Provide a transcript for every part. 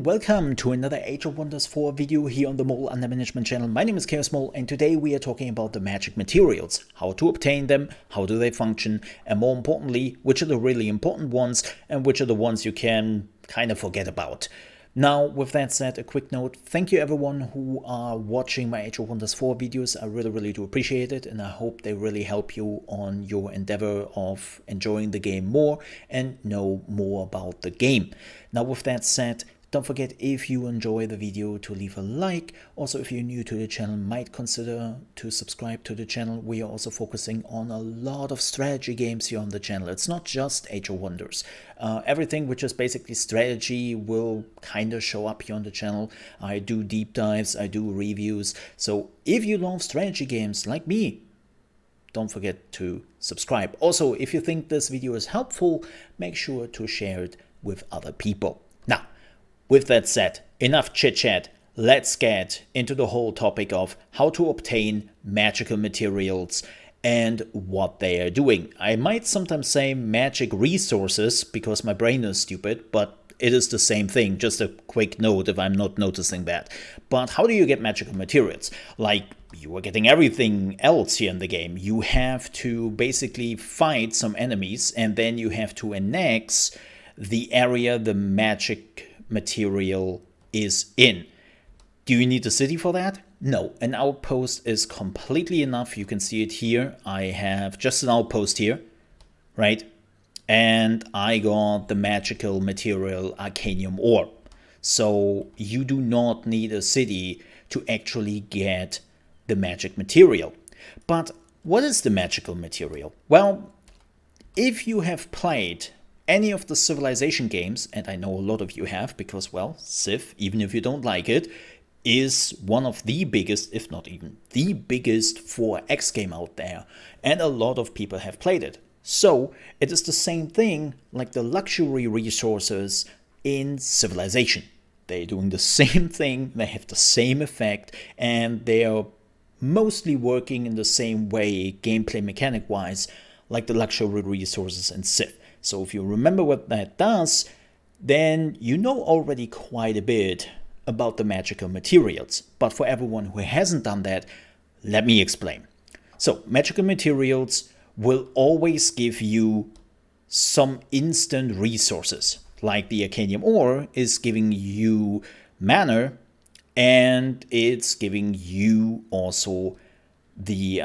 and welcome to another Age of Wonders 4 video here on the Mole Under Management channel. My name is ChaosMole, and today we are talking about the magic materials, how to obtain them, how do they function, and more importantly, which are the really important ones and which are the ones you can kind of forget about. Now, with that said, a quick note, thank you everyone who are watching my Age of Wonders 4 videos. I really do appreciate it, and I hope they really help you on your endeavor of enjoying the game more and know more about the game. Now, with that said, don't forget, if you enjoy the video, to leave a like. Also, if you're new to the channel, might consider to subscribe to the channel. We are also focusing on a lot of strategy games here on the channel. It's not just Age of Wonders. Everything which is basically strategy will kind of show up here on the channel. I do deep dives, I do reviews. So if you love strategy games like me, don't forget to subscribe. Also, if you think this video is helpful, make sure to share it with other people. Now, with that said, enough chit chat, let's get into the whole topic of how to obtain magical materials and what they are doing. I might sometimes say magic resources because my brain is stupid, but it is the same thing. Just a quick note if I'm not noticing that. But how do you get magical materials? Like, you are getting everything else here in the game. You have to basically fight some enemies and then you have to annex the area the magic material is in. Do you need a city for that? No, an outpost is completely enough. You can see it here. I have just an outpost here, right? And I got the magical material Arcanium ore. So you do not need a city to actually get the magic material. But what is the magical material? Well, if you have played any of the Civilization games, and I know a lot of you have because, well, Civ, even if you don't like it, is one of the biggest, if not even the biggest 4X game out there, and a lot of people have played it. So it is the same thing like the luxury resources in Civilization. They're doing the same thing, they have the same effect, and they are mostly working in the same way, gameplay mechanic wise, like the luxury resources in Civ. So if you remember what that does, then you know already quite a bit about the magical materials. But for everyone who hasn't done that, let me explain. So magical materials will always give you some instant resources. Like the Arcanium ore is giving you mana, and it's giving you also the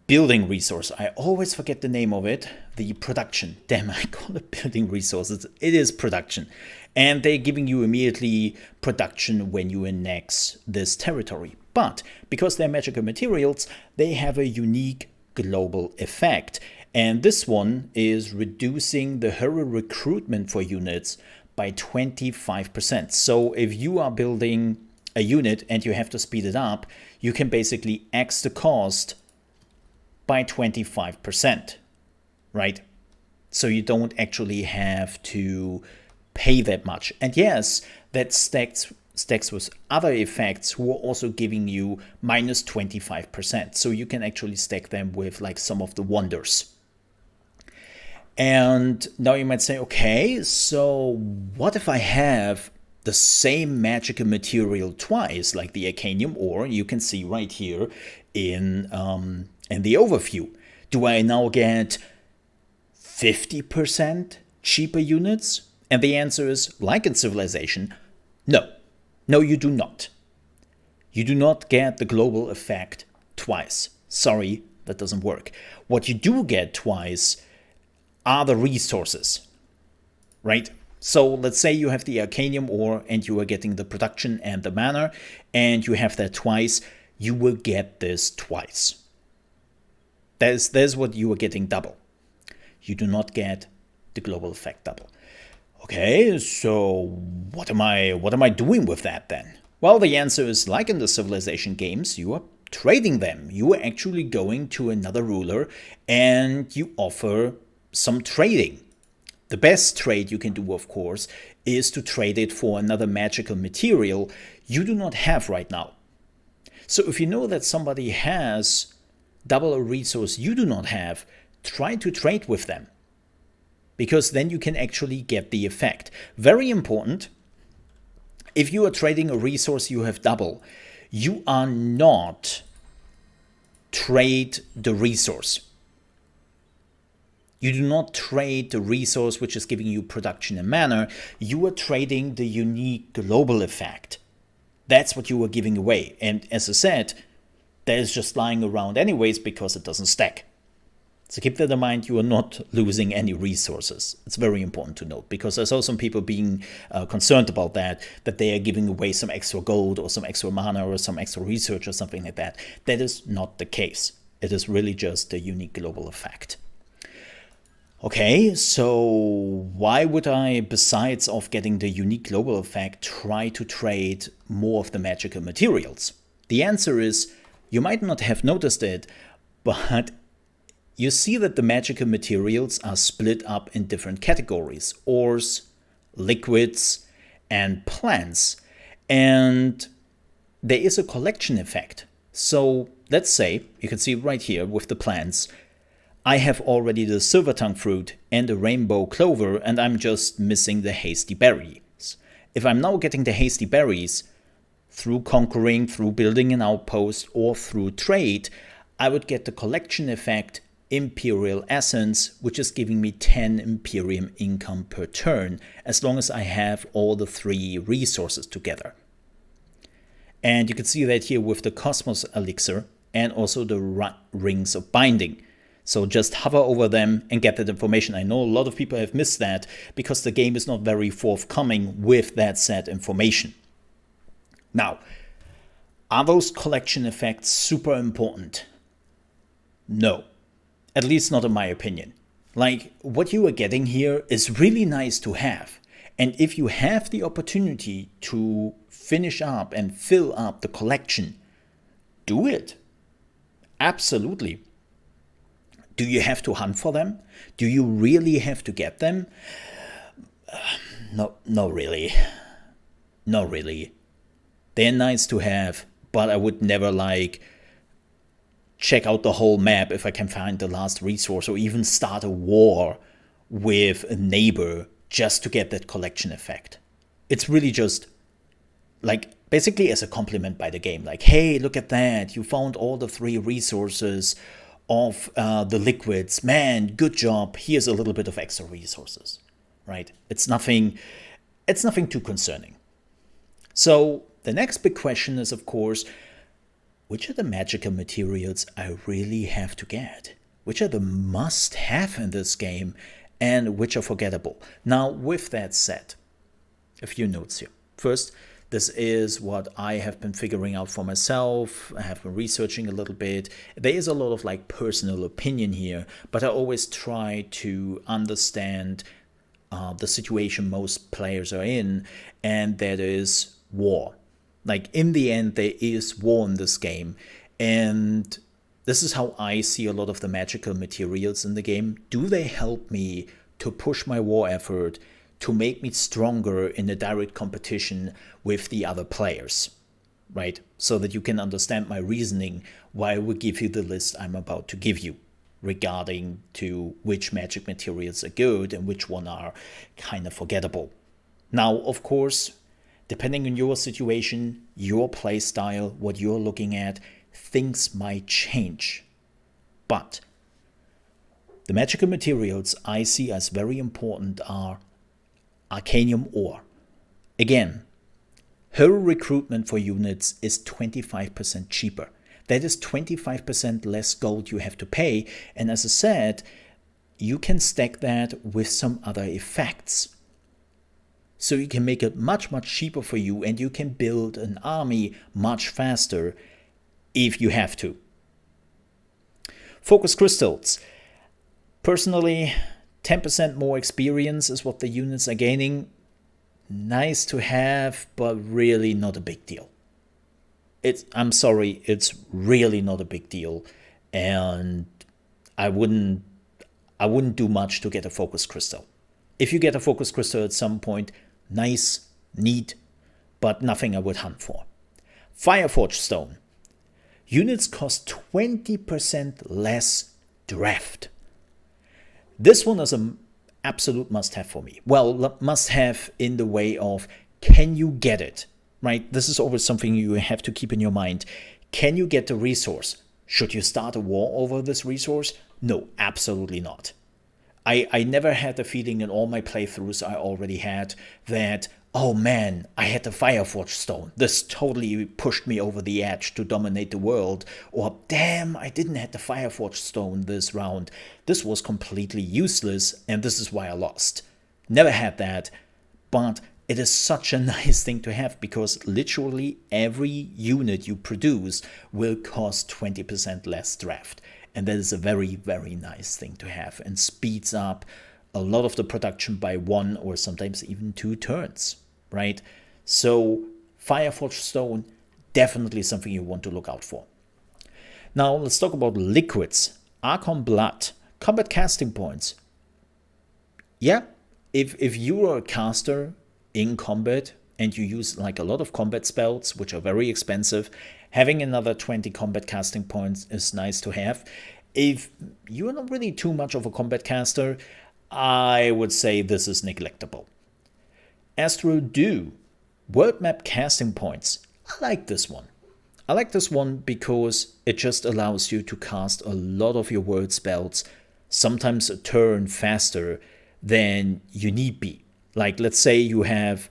building resource. I always forget the name of it. The production. Damn, I call it building resources. It is production. And they're giving you immediately production when you annex this territory. But because they're magical materials, they have a unique global effect. And this one is reducing the hero recruitment for units by 25%. So if you are building a unit and you have to speed it up, you can basically X the cost by 25%, right? So you don't actually have to pay that much. And yes, that stacks with other effects who are also giving you minus 25%. So you can actually stack them with like some of the wonders. And now you might say, okay, so what if I have the same magical material twice, like the Arcanium ore you can see right here in the overview? Do I now get 50% cheaper units? And the answer is, like in Civilization, no. No, you do not. You do not get the global effect twice. Sorry, that doesn't work. What you do get twice are the resources, right? So let's say you have the Arcanium ore and you are getting the production and the mana, and you have that twice. You will get this twice. There's what you are getting double. You do not get the global effect double. Okay, so what am I doing with that then? Well, the answer is, like in the Civilization games, you are trading them. You are actually going to another ruler and you offer some trading. The best trade you can do, of course, is to trade it for another magical material you do not have right now. So if you know that somebody has double a resource you do not have, try to trade with them, because then you can actually get the effect. Very important, If you are trading a resource, you have double. You are not trade the resource. You do not trade the resource which is giving you production and mana. You are trading the unique global effect. That's what you are giving away. And as I said, that is just lying around anyways because it doesn't stack. So keep that in mind, you are not losing any resources. It's very important to note, because I saw some people being concerned about that they are giving away some extra gold or some extra mana or some extra research or something like that. That is not the case. It is really just a unique global effect. Okay, so why would I, besides of getting the unique global effect, try to trade more of the magical materials? The answer is, you might not have noticed it, but you see that the magical materials are split up in different categories: ores, liquids, and plants. And there is a collection effect. So let's say, you can see right here with the plants, I have already the silver tongue fruit and the rainbow clover, and I'm just missing the hasty berries. If I'm now getting the hasty berries through conquering, through building an outpost, or through trade, I would get the collection effect Imperial Essence, which is giving me 10 Imperium income per turn, as long as I have all the 3 resources together. And you can see that here with the Cosmos Elixir and also the Rings of Binding. So just hover over them and get that information. I know a lot of people have missed that because the game is not very forthcoming with that said information. Now, are those collection effects super important? No. At least not in my opinion. Like, what you are getting here is really nice to have. And if you have the opportunity to finish up and fill up the collection, do it. Absolutely. Do you have to hunt for them? Do you really have to get them? No, not really. Not really. They're nice to have, but I would never check out the whole map if I can find the last resource, or even start a war with a neighbor just to get that collection effect. It's really just basically as a compliment by the game. Like, hey, look at that. You found all the 3 resources of the liquids. Man, good job. Here's a little bit of extra resources, right? It's nothing too concerning. So the next big question is, of course, which are the magical materials I really have to get? Which are the must-have in this game, and which are forgettable? Now, with that said, a few notes here. First, this is what I have been figuring out for myself. I have been researching a little bit. There is a lot of personal opinion here, but I always try to understand the situation most players are in, and that is war. In the end, there is war in this game, and this is how I see a lot of the magical materials in the game. Do they help me to push my war effort, to make me stronger in a direct competition with the other players, right? So that you can understand my reasoning why I would give you the list I'm about to give you regarding to which magic materials are good and which one are kind of forgettable. Now, of course, depending on your situation, your play style, what you're looking at, things might change. But the magical materials I see as very important are Arcanium ore. Again, her recruitment for units is 25% cheaper. That is 25% less gold you have to pay. And as I said, you can stack that with some other effects. So you can make it much, much cheaper for you, and you can build an army much faster if you have to. Focus crystals. Personally, 10% more experience is what the units are gaining. Nice to have, but really not a big deal. I'm sorry, it's really not a big deal. And I wouldn't do much to get a focus crystal. If you get a focus crystal at some point, nice, neat, but nothing I would hunt for. Fireforge stone. Units cost 20% less draft. This one is an absolute must-have for me. Well, must-have in the way of can you get it, right? This is always something you have to keep in your mind. Can you get the resource? Should you start a war over this resource? No, absolutely not. I never had the feeling in all my playthroughs I already had that, oh man, I had the Fireforged Stone. This totally pushed me over the edge to dominate the world. Or damn, I didn't have the Fireforged Stone this round. This was completely useless and this is why I lost. Never had that, but it is such a nice thing to have because literally every unit you produce will cost 20% less draft. And that is a very, very nice thing to have and speeds up a lot of the production by 1 or sometimes even 2 turns, right? So Fireforged Stone, definitely something you want to look out for. Now let's talk about liquids. Archon Blood, combat casting points. Yeah, if you are a caster in combat and you use like a lot of combat spells, which are very expensive, having another 20 combat casting points is nice to have. If you're not really too much of a combat caster, I would say this is neglectable. Astro Dew, world map casting points. I like this one. I like this one because it just allows you to cast a lot of your world spells, sometimes a turn faster than you need be. Like let's say you have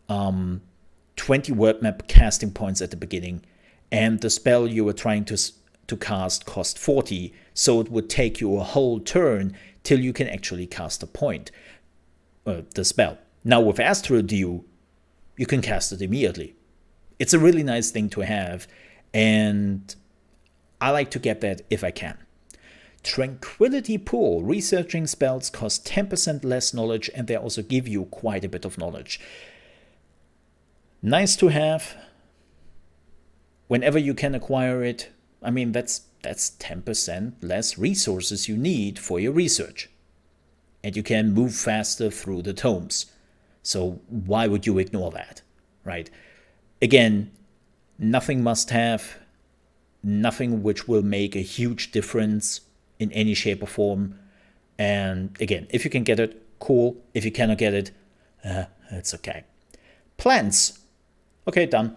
20 world map casting points at the beginning, and the spell you were trying to cast cost 40, so it would take you a whole turn till you can actually cast a point, the spell. Now with Astro Dew, you can cast it immediately. It's a really nice thing to have, and I like to get that if I can. Tranquility Pool, researching spells cost 10% less knowledge, and they also give you quite a bit of knowledge. Nice to have. Whenever you can acquire it, I mean, that's 10% less resources you need for your research. And you can move faster through the tomes. So why would you ignore that, right? Again, nothing must have, nothing which will make a huge difference in any shape or form. And again, if you can get it, cool. If you cannot get it, it's okay. Plants. Okay, done.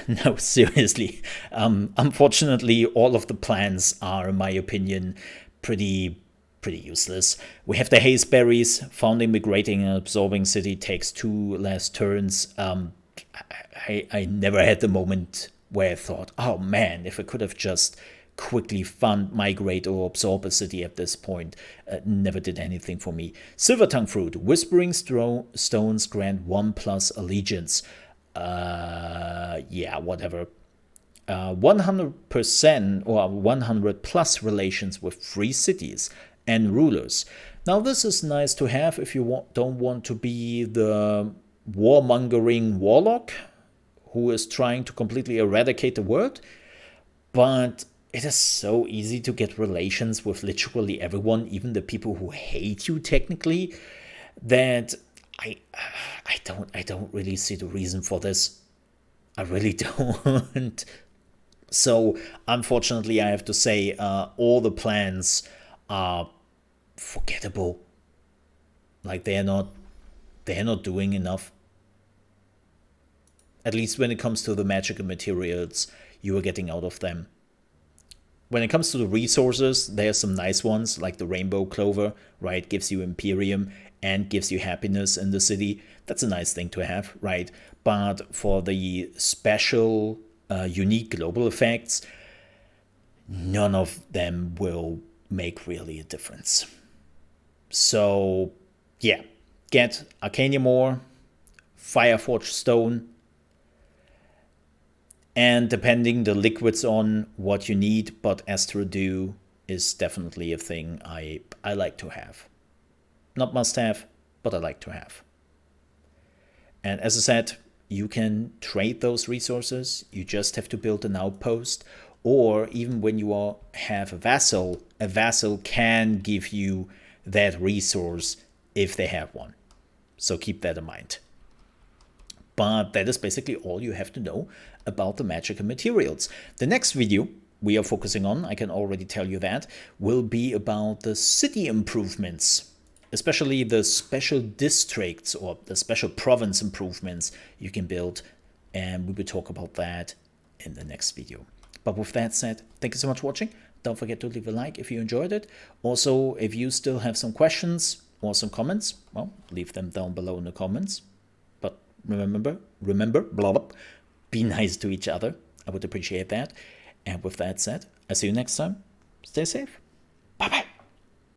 No, seriously. Unfortunately, all of the plans are, in my opinion, pretty useless. We have the haze berries. Founding, migrating, and absorbing city takes 2 less turns. I never had the moment where I thought, oh man, if I could have just quickly found, migrate, or absorb a city at this point. Never did anything for me. Silver Tongue Fruit. Whispering stones grant 1+ allegiance. Yeah, whatever. 100% or 100+ relations with 3 cities and rulers. Now this is nice to have if you don't want to be the warmongering warlock who is trying to completely eradicate the world, but it is so easy to get relations with literally everyone, even the people who hate you technically, that I don't really see the reason for this. I really don't. So unfortunately, I have to say all the plans are forgettable. Like they're not doing enough. At least when it comes to the magical materials you are getting out of them. When it comes to the resources, there are some nice ones like the rainbow clover, right? Gives you Imperium and gives you happiness in the city. That's a nice thing to have, right? But for the special, unique global effects, none of them will make really a difference. So, yeah, get Arcanium Ore, Fireforged Stone, and depending the liquids on what you need, but Astro Dew is definitely a thing I like to have. Not must have, but I like to have. And as I said, you can trade those resources. You just have to build an outpost, or even when you have a vassal can give you that resource if they have one. So keep that in mind. But that is basically all you have to know about the magical materials. The next video we are focusing on, I can already tell you that, will be about the city improvements. especially the special districts or the special province improvements you can build. And we will talk about that in the next video. But with that said, thank you so much for watching. Don't forget to leave a like if you enjoyed it. Also, if you still have some questions or some comments, well, leave them down below in the comments. But remember, blah, blah, be nice to each other. I would appreciate that. And with that said, I'll see you next time. Stay safe.